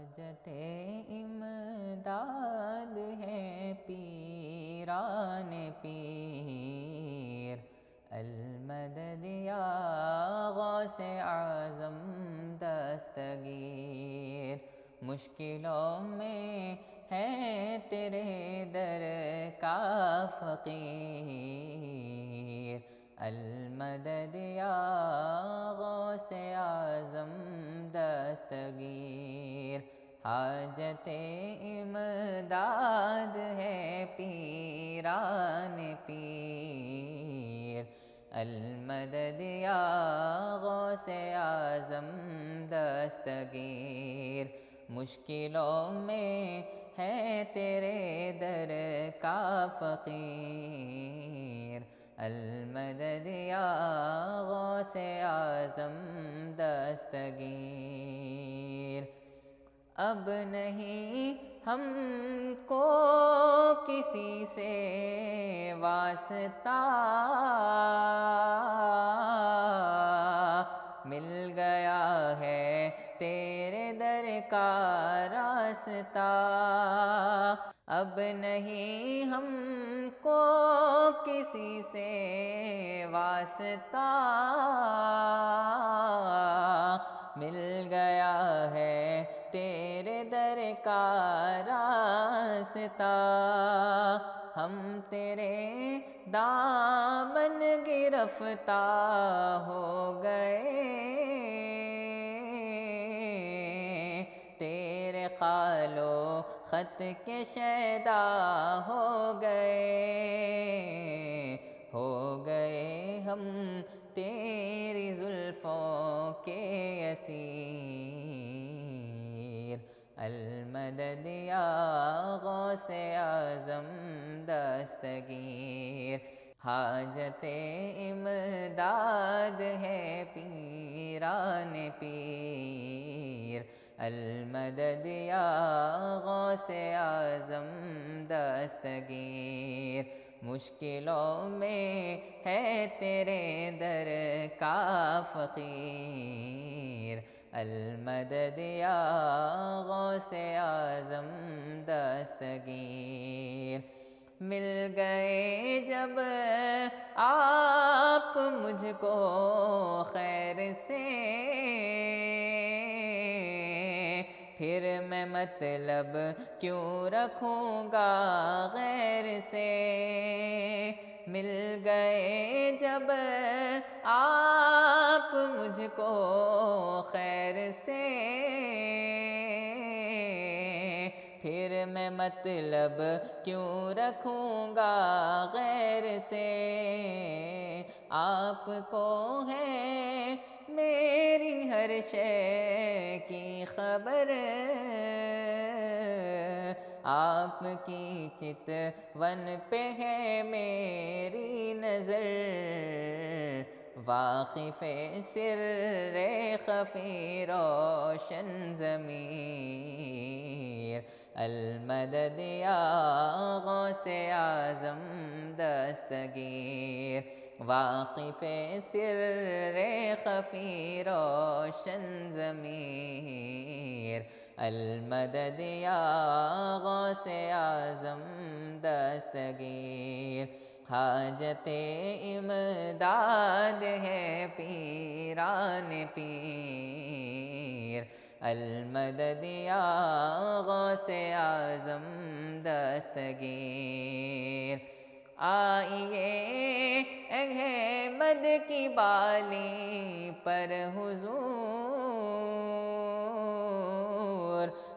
حاجت امداد ہے پیران پیر، المدد یا غوث اعظم دستگیر۔ مشکلوں میں ہے تیرے در کا فقیر، المدد یا غوث اعظم دستگیر۔ حاجت امداد ہے پیران پیر، المدد یا غوث اعظم دستگیر۔ مشکلوں میں ہے تیرے در کا فقیر، المدد یا غوث اعظم دستگیر۔ اب نہیں ہم کو کسی سے واسطہ، مل گیا ہے تیرے در کا راستہ۔ اب نہیں ہم کو کسی سے واسطہ، مل گیا ہے تیرے در کا راستہ۔ ہم تیرے دامن گرفتار ہو گئے، تیرے قال و خط کے شیدا ہو گئے ہم تیری زلفوں کے اسیر، المدد یا غوث اعظم دستگیر۔ حاجت امداد ہے پیران پیر، المدد یا غوث اعظم دستگیر۔ مشکلوں میں ہے تیرے در کا فقیر، المدد یا غوث اعظم دستگیر۔ مل گئے جب آپ مجھ کو خیر سے، پھر میں مطلب کیوں رکھوں گا غیر سے۔ مل گئے جب آپ مجھ کو خیر سے، پھر میں مطلب کیوں رکھوں گا غیر سے۔ آپ کو ہے میری ہر شے کی خبر، آپ کی چتون پہ ہے میری نظر، واقف سر خفی روشن ضمیر، المدد یا غوث اعظم دستگیر۔ واقف سر خفی روشن ضمیر، المدد یا غوث اعظم دستگیر۔ حاجت امداد ہے پیران پیر، المدد یا غوث اعظم دستگیر۔ آئیے احمد کی بالی پر حضور،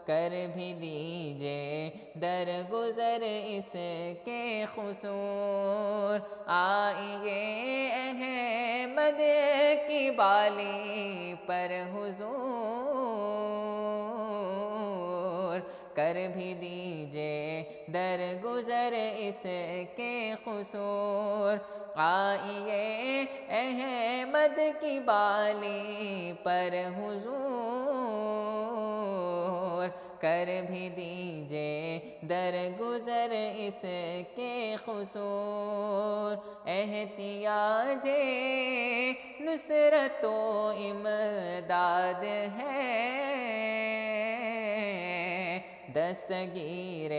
کر بھی دیجئے درگزر اس کے قصور۔ آئیے احمد کی بالی پر حضور، کر بھی دیجئے درگزر اس کے قصور۔ آئیے احمد کی بالی پر حضور، کر بھی دیجئے درگزر اس کے قصور۔ احتیاج نصرت و امداد ہے، دستگیر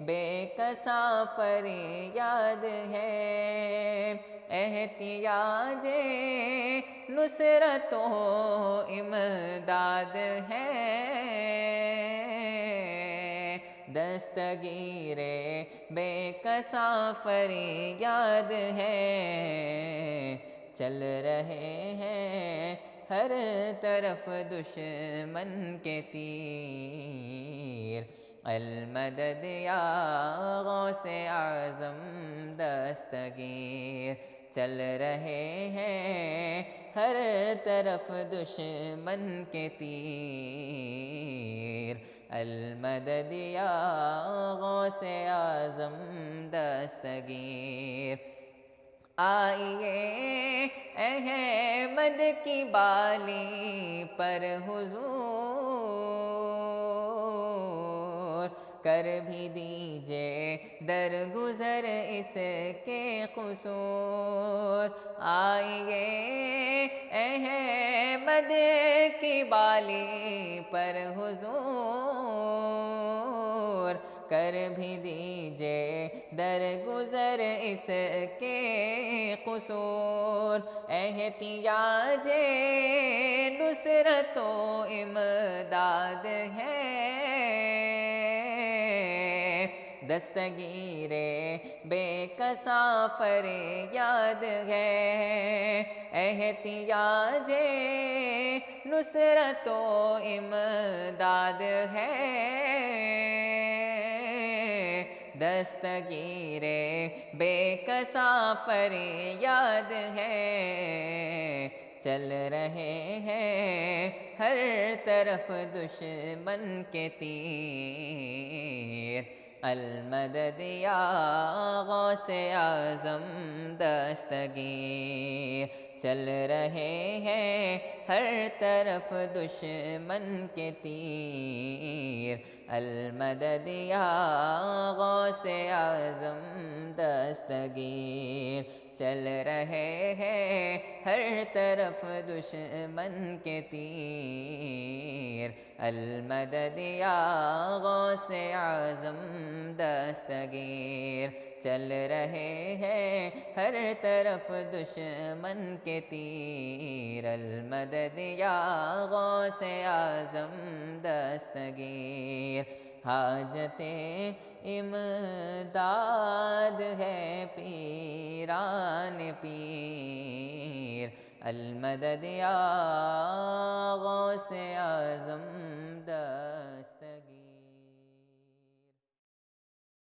بے کساں فریاد ہے، احتیاج نصرت و امداد ہے، دستگیر بے کساں فریاد ہے، چل رہے ہیں ہر طرف دشمن کے تیر، المدد یا غوث اعظم دستگیر، چل رہے ہیں ہر طرف دشمن کے تیر، المدد یا غوث اعظم دستگیر۔ آئیے احمد کی بالی پر حضور، کر بھی دیجئے درگزر اس کے قصور، آئیے احمد کی بالی پر حضور، کر بھی دیجئے درگزر اس کے قصور، احتیاج نصرت و امداد ہے، دستگیر بے کساں فریاد ہے، احتیاج نصرت و امداد ہے، دستگیر بے کساں فریاد ہے، چل رہے ہیں ہر طرف دشمن کے تیر، المدد یا غوث اعظم دستگیر، چل رہے ہیں ہر طرف دشمن کے تیر، المدد یا غوث اعظم دستگیر، چل رہے ہیں ہر طرف دشمن کے تیر، المدد یا غوث اعظم دستگیر، چل رہے ہیں ہر طرف دشمن کے تیر، المدد یا غوث اعظم دستگیر، حاجت امداد ہے پیران پیر، المدد یا غوث اعظم